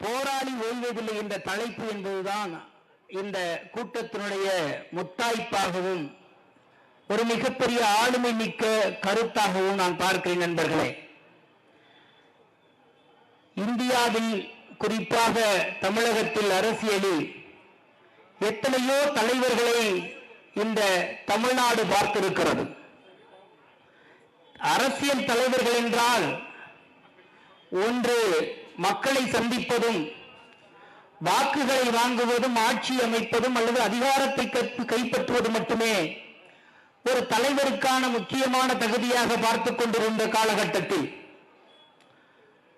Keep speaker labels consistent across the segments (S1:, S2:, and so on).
S1: போராளி ஓய்வதில்லை என்ற தலைப்பு என்பதுதான் இந்த கூட்டத்தினுடைய முத்தாய்ப்பாகவும் ஒரு மிகப்பெரிய ஆளுமை மிக்க கருத்தாகவும் நான் பார்க்கிறேன். நண்பர்களே, இந்தியாவில் குறிப்பாக தமிழகத்தில் அரசியலில் எத்தனையோ தலைவர்களை இந்த தமிழ்நாடு பார்த்திருக்கிறது. அரசியல் தலைவர்கள் என்றால் ஒன்று மக்களை சந்திப்பதும் வாக்குகளை வாங்குவதும் ஆட்சி அமைப்பதும் அல்லது அதிகாரத்தை கைப்பற்றுவது மட்டுமே ஒரு தலைவருக்கான முக்கியமான தகுதியாக பார்த்துக் கொண்டிருந்த காலகட்டத்தில்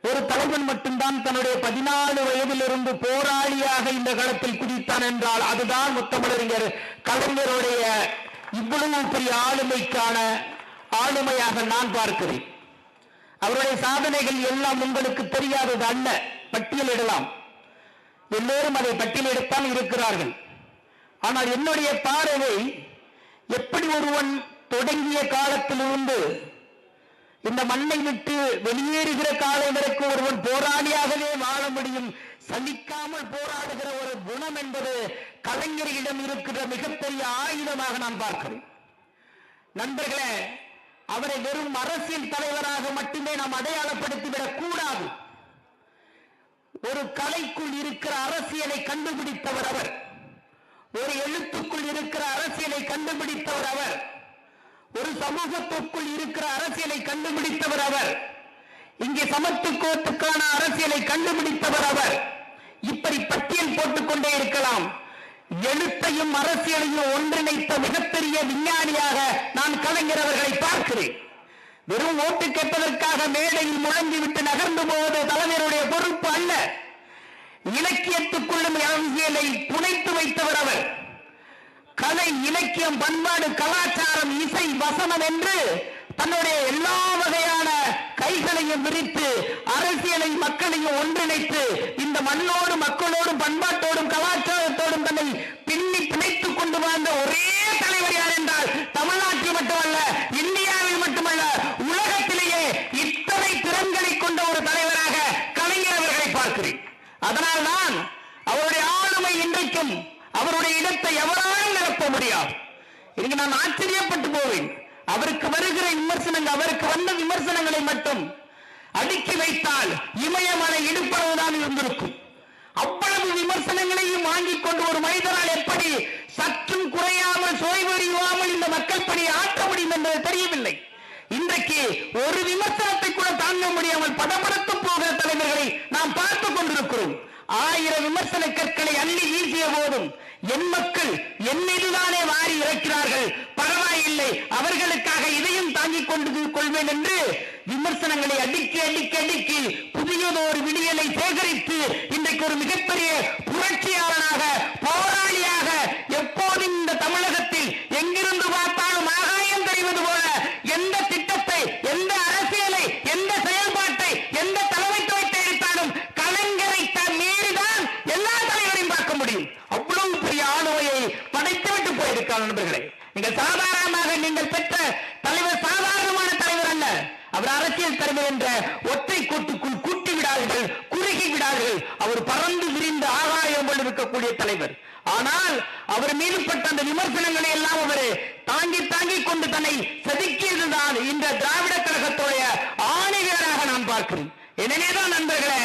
S1: ஒரு தலைவன் மட்டும்தான் தன்னுடைய 14 வயதிலிருந்து போராளியாக இந்த களத்தில் குதித்தான் என்றால் அதுதான் முத்தமிழறிஞர் கலைஞருடைய இவ்வளவு பெரிய ஆளுமையாக நான் பார்க்கிறேன். அவருடைய சாதனைகள் எல்லாம் உங்களுக்கு தெரியாதது அல்ல, பட்டியலிடலாம். எல்லோரும் அதை பட்டியலிடத்தான் இருக்கிறார்கள். ஆனால் என்னுடைய பார்வை, எப்படி ஒருவன் தொடங்கிய காலத்திலிருந்து இந்த மண்ணை விட்டு வெளியேறுகிற காலம் வரைக்கும் ஒருவன் போராளியாகவே வாழ முடியும், சலிக்காமல் போராடுகிற ஒரு குணம் என்பது கலைஞரிடம் இருக்கிற மிகப்பெரிய ஆயுதமாக நான் பார்க்கிறேன். நண்பர்களே, அவரை வெறும் அரசியல் தலைவராக மட்டுமே நாம் அடையாளப்படுத்திவிடக் கூடாது. ஒரு கலைக்குள் இருக்கிற அரசியலை கண்டுபிடித்தவர் அவர். ஒரு எழுத்துக்குள் இருக்கிற அரசியலை கண்டுபிடித்தவர் அவர். ஒரு சமூகத்திற்குள் இருக்கிற அரசியலை கண்டுபிடித்தவர் அவர். இங்கே சமத்துவத்துக்கான அரசியலை கண்டுபிடித்தவர் அவர். இப்படி பட்டியல் போட்டுக்கொண்டே இருக்கலாம். எழுத்தையும் அரசியலையும் ஒன்றிணைத்த மிகப்பெரிய விஞ்ஞானியாக நான் கலைஞர் அவர்களை பார்க்கிறேன். வெறும் ஓட்டு கேட்பதற்காக மேடையில் முழங்கிவிட்டு நகர்ந்து போவது தலைவருடைய பொறுப்பு அல்ல. இலக்கியத்துக்குள்ளும் அரசியலை புனைத்து வைத்தவர் அவர். கலை, இலக்கியம், பண்பாடு, கலாச்சாரம், இசை, வசனம் என்று தன்னுடைய எல்லா வகையான கைகளையும் விரித்து அரசியலை மக்களையும் ஒன்றிணைத்து இந்த மண்ணோடும் மக்களோடும் பண்பாட்டோடும் கலாச்சாரத்தோடும் தன்னை பின்னி பிணைத்துக் கொண்டு வாழ்ந்த ஒரே தலைவர் யார் என்றால் தமிழ்நாட்டில் மட்டுமல்ல, இந்தியாவில் மட்டுமல்ல, உலகத்திலேயே இத்தனை திறன்களை கொண்ட ஒரு தலைவராக கலைஞர் அவர்களை பார்க்கிறேன். அதனால் தான் அவருடைய ஆளுமை இன்றைக்கும் அவருடைய இடத்தை எவராலும் நிரப்ப முடியாது. இங்கு நான் ஆச்சரியப்பட்டு போவேன். அவருக்கு வருகிற விமர்சனங்கள், அவருக்கு வந்த விமர்சனங்களை மட்டும் அடுக்கி வைத்தால் இமயமலை இடுப்பளவுதான் இருந்திருக்கும். அவ்வளவு விமர்சனங்களையும் வாங்கிக் கொண்டு ஒரு மனிதனால் எப்படி சற்றும் குறையாமல் சோய்வறியாமல் இந்த மக்கள் பணியை ஆற்ற முடியும் என்பது தெரியவில்லை. இன்றைக்கு ஒரு விமர்சனத்தை கூட தாங்க முடியாமல் படபடத்து போகிற தலைவர்களை நாம் பார்த்துக் கொண்டிருக்கிறோம். 1000 விமர்சன கற்களை அள்ளி வீசிய போதும் என் மக்கள் என் மீதுதானே வாரி இறக்கிறார்கள், பரவாயில்லை, அவர்களுக்காக இதையும் தாங்கிக் கொண்டு கொள்வேன் என்று விமர்சனங்களை அடுக்கி அடுக்கி அடுக்கி புதியதொரு விடியலை சேகரித்து இன்றைக்கு ஒரு மிகப்பெரிய புரட்சியாளனாக, போராளியாக, எப்போதும் இந்த தமிழகத்தில் எங்கிருந்து பார்த்தாலும் ஆகாயம் தெரிவது போல எந்த திட்டத்தை, எந்த அரசியலை, எந்த செயல்பாட்டை, எந்த தலைமைத்துவத்தை எடுத்தாலும் கலைஞரை மீறிதான் எல்லா தலைவரையும் பார்க்க முடியும். அவ்வளவு பெரிய ஆளுமையை படைத்துவிட்டு போயிருக்கார். நண்பர்களே, நீங்கள் சாதாரணமாக நீங்கள் பெற்ற தலைவர் சாதாரணமான தலைவர் அல்ல. அவர் அரசியல் தலைவர் என்ற ஒற்றை கோட்டுக்குள் கூட்டி விடார்கள், குறுகி விடார்கள். அவர் பறந்து விரிந்து ஆகாயம் போல் இருக்கக்கூடிய தலைவர். ஆனால் அவர் மீது பட்ட அந்த விமர்சனங்களை எல்லாம் அவர் தாங்கி தாங்கி கொண்டு தன்னை செதுக்கியதுதான் இந்த திராவிட கழகத்துடைய ஆணையராக நான் பார்க்கிறேன். எனவேதான் நண்பர்களே,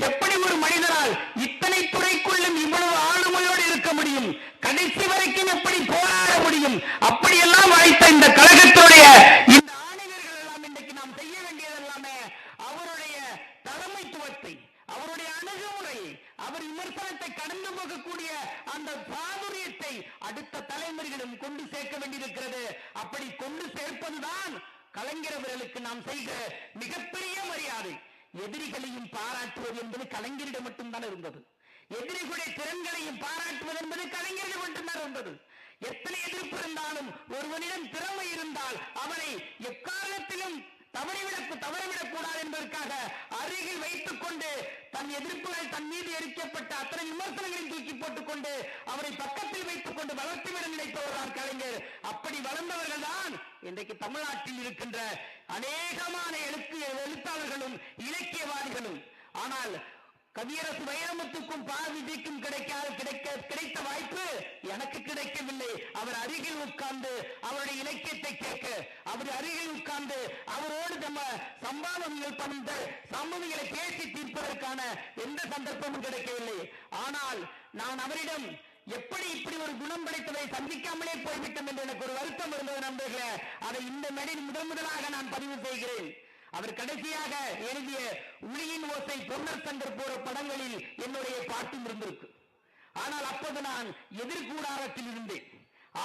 S1: எப்படி ஒரு மனிதனால் இத்தனை துறைக்குள்ளும் இவ்வளவு ஆளுமையோடு இருக்க முடியும், கடைசி வரைக்கும் எப்படி போராட முடியும், அப்படியெல்லாம் வாய்த்த இந்த கழகத்துடைய இந்த ஆணையர்கள் எல்லாம் இன்றைக்கு நாம் செய்ய வேண்டியது எல்லாமே அவருடைய தலைமைத்துவத்தை, அவருடைய அணுகுமுறையை, அவர் விமர்சனத்தை கடந்து போகக்கூடிய அந்த சாதுரியத்தை அடுத்த தலைமுறைகளும் கொண்டு சேர்க்க வேண்டியிருக்கிறது. அப்படி கொண்டு சேர்ப்பதுதான் கலைஞர் அவர்களுக்கு நாம் செய்த மிகப்பெரிய மரியாதை. எதிரிகளையும் பாராட்டுவது என்பது கலைஞரிடம் மட்டும்தான் இருந்தது. எதிரிகளுடைய திறன்களையும் பாராட்டுவது என்பது கலைஞரிடம் மட்டும்தான் இருந்தது. எத்தனை எதிர்ப்பு இருந்தாலும் ஒருவனிடம் திறமை இருந்தால் அவனை எக்காரணத்திலும் தவறவிடக் கூடாது என்பதற்காக அருகில் வைத்துக் கொண்டு தன் எதிர்ப்புகள் தன் மீது எரிக்கப்பட்ட அத்தனை விமர்சனங்களையும் தூக்கி போட்டுக் கொண்டு அவரை பக்கத்தில் வைத்துக் கொண்டு வளர்த்துவிட நினைப்பவர்தான் கலைஞர். அப்படி வளர்ந்தவர்கள் தான் இன்றைக்கு தமிழ்நாட்டில் இருக்கின்ற அநேகமான எழுத்தாளர்களும் இலக்கியவாதிகளும். ஆனால் கவியரசு வைரமுத்துக்கும் விஜய்க்கும் கிடைத்த வாய்ப்பு எனக்கு கிடைக்கவில்லை. அவர் அருகில் உட்கார்ந்து அவருடைய இலக்கியத்தை கேட்க, அவர் அருகில் உட்கார்ந்து அவரோடு நம்ம சம்பவங்களை பேசி தீர்ப்பதற்கான எந்த சந்தர்ப்பமும் கிடைக்கவில்லை. ஆனால் நான் அவரிடம் எப்படி இப்படி ஒரு குணம் படைத்ததை சந்திக்காமலே போய்விட்டோம் என்று எனக்கு ஒரு வருத்தம் இருந்தது நண்பர்களே. அதை இந்த மேடையில் முதலாக நான் பதிவு செய்கிறேன். அவர் கடைசியாக எழுதிய உளியின் ஓசை, பொன்னர் சங்கர் போற படங்களில் என்னுடைய பாட்டும் இருந்திருக்கு. ஆனால் அப்போது நான் எதிர்கூடாரத்தில் இருந்தேன்.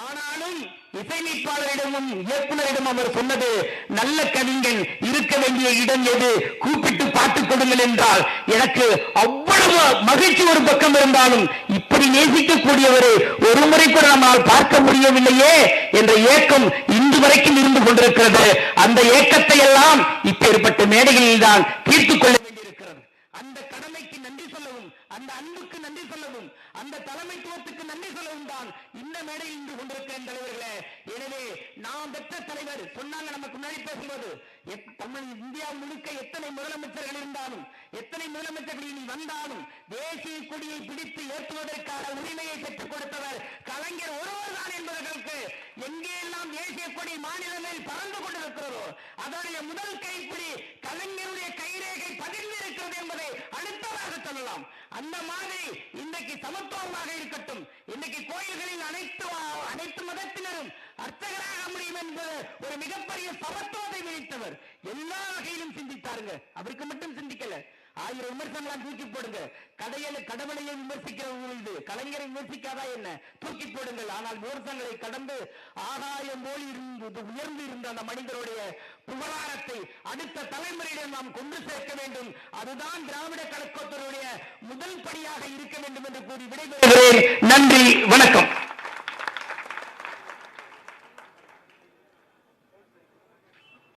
S1: ஆனாலும் இசையமைப்பாளரிடமும் இயக்குநரிடம் அவர் சொன்னது, நல்ல கவிஞன் இருக்க வேண்டிய இடம் எது, கூப்பிட்டு பாட்டு கொடுங்கள் என்றால் எனக்கு அவ்வளவு மகிழ்ச்சி. ஒரு பக்கம் இருந்தாலும் இப்படி நேசிக்கக்கூடியவரை ஒரு முறை கூட நம்மால் பார்க்க முடியவில்லையே என்ற ஏக்கம் இன்று வரைக்கும் இருந்து கொண்டிருக்கிறது. அந்த ஏக்கத்தை எல்லாம் இப்பேற்பட்ட மேடைகளில் தான் தீர்த்துக் கொள்ள வேண்டியிருக்கிறது. அந்த கடமைக்கு நன்றி சொல்லவும், அந்த அன்புக்கு நன்றி சொல்லவும், அந்த தலைமைத்துவத்துக்கு நன்றி சொல்லவும் தான் இந்த மேடையில் இன்று கொண்டிருக்கிறேன் தலைவர்களே. எனவே நாம் பெற்ற தலைவர் சொன்னாங்க நமக்கு முன்னாடி பேசும்போது, தமிழ் இந்தியா முழுக்க எத்தனை முதலமைச்சர்கள் இருந்தாலும், எத்தனை முதலமைச்சர்கள் இனி வந்தாலும் தேசிய கொடியை பிடித்து ஏற்றுவதற்கான உரிமையை பெற்றுக் கொடுத்தவர் கலைஞர் ஒருவர் தான் என்பவர்களுக்கு எங்கெல்லாம் தேசிய கொடி மாநிலங்களில் பறந்து கொண்டிருக்கிறதோ அதனுடைய முதல் கைப்பிடி கலைஞருடைய கைரேகை பதிந்து இருக்கிறது என்பதை அடுத்ததாக சொல்லலாம். அந்த மாதிரி இன்றைக்கு சமத்துவமாக இருக்கட்டும், இன்னைக்கு கோயில்களில் அனைத்து மதத்தினரும் அர்ச்சகராக முடியும் என்பது ஒரு மிகப்பெரிய சமத்துவத்தை விழித்தவர். எல்லா வகையிலும் சிந்தித்தாருங்க. அவருக்கு மட்டும் சிந்திக்கல. 1000 விமர்சனங்களாம் தூக்கி போடுங்க. கடவுளையை விமர்சிக்கிறவங்க கலைஞரை விமர்சிக்காதா என்ன, தூக்கி போடுங்கள். ஆனால் விமர்சனங்களை கடந்து ஆகாயம் போல் உயர்ந்து இருந்த அந்த மனிதருடைய புகழாரத்தை அடுத்த தலைமுறையிடம் நாம் கொண்டு சேர்க்க வேண்டும். அதுதான் திராவிட கழகத்தினுடைய முதல் படியாக இருக்க வேண்டும் என்று கூறி விடைபெறுகிறேன். நன்றி, வணக்கம்.